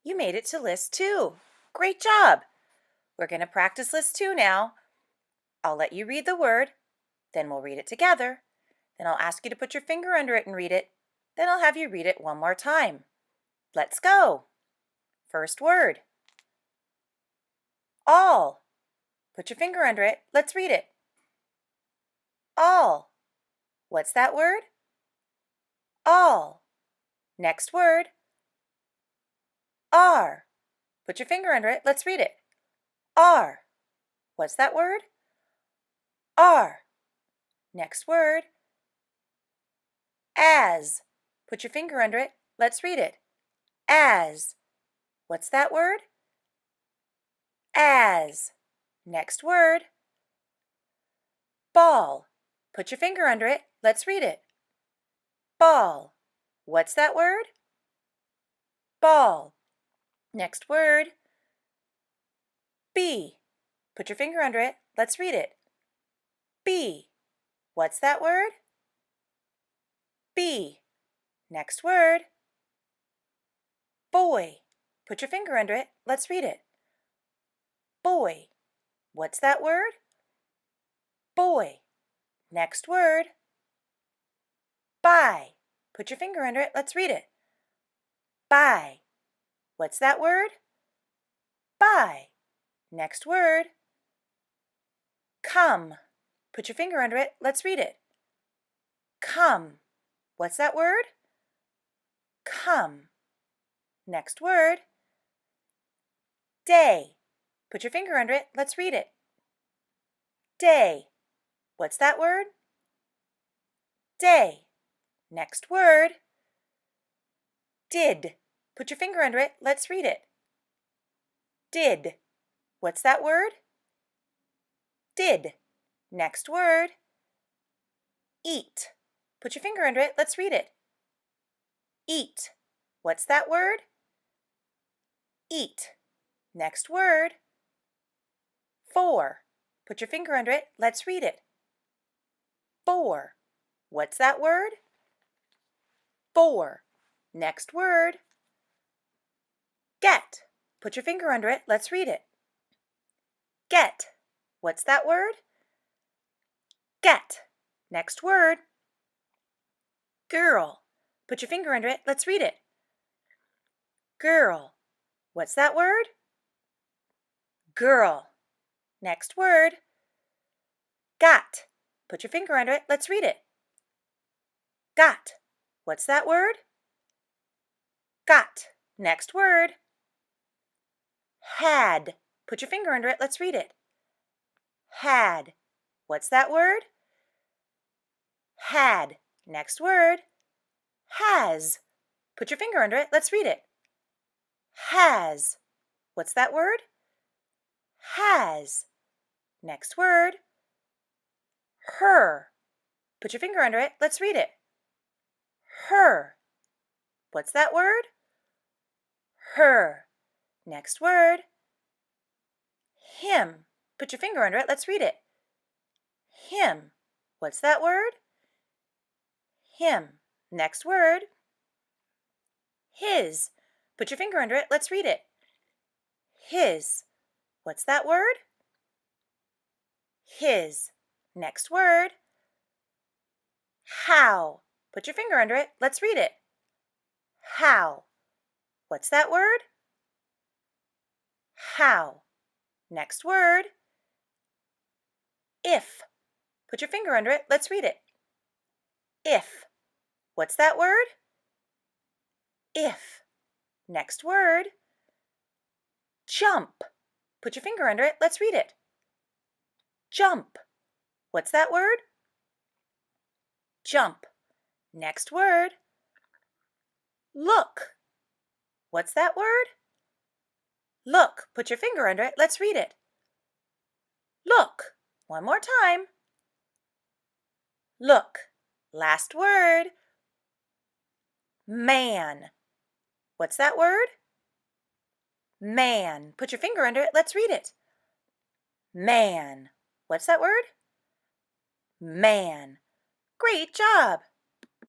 You made it to list 2. Great job. We're going to practice list 2 now. I'll let you read the word, then we'll read it together. Then I'll ask you to put your finger under it and read it. Then I'll have you read it one more time. Let's go. First word. All. Put your finger under it. Let's read it. All. What's that word? All. Next word. Are. Put your finger under it. Let's read it. Are. What's that word? Are. Next word. As. Put your finger under it. Let's read it. As. What's that word? As. Next word. Ball. Put your finger under it. Let's read it. Ball. What's that word? Ball. Next word. Bee. Put your finger under it. Let's read it. Bee. What's that word? Bee. Next word. Boy. Put your finger under it. Let's read it. Boy. What's that word? Boy. Next word. Buy. Put your finger under it. Let's read it. Buy. What's that word? Buy. Next word. Come. Put your finger under it. Let's read it. Come. What's that word? Come. Next word. Day. Put your finger under it. Let's read it. Day. What's that word? Day. Next word. Did. Put your finger under it. Let's read it. Did. What's that word? Did. Next word. Eat. Put your finger under it. Let's read it. Eat. What's that word? Eat. Next word. For. Put your finger under it. Let's read it. For. What's that word? For. Next word. Get. Put your finger under it. Let's read it. Get. What's that word? Get. Next word. Girl. Put your finger under it. Let's read it. Girl. What's that word? Girl. Next word. Got. Put your finger under it. Let's read it. Got. What's that word? Got. Next word. Had. Put your finger under it. Let's read it. Had. What's that word? Had. Next word. Has. Put your finger under it. Let's read it. Has. What's that word? Has. Next word. Her. Put your finger under it. Let's read it. Her. What's that word? Her. Next word. Him. Put your finger under it. Let's read it. Him. What's that word? Him. Next word. His. Put your finger under it. Let's read it. His. What's that word? His. Next word. How. Put your finger under it. Let's read it. How. What's that word? How. Next word. If. Put your finger under it. Let's read it. If. What's that word? If. Next word. Jump. Put your finger under it. Let's read it. Jump. What's that word? Jump. Next word. Look. What's that word? Look. Put your finger under it. Let's read it. Look. One more time. Look. Last word. Man. What's that word? Man. Put your finger under it. Let's read it. Man. What's that word? Man. Great job.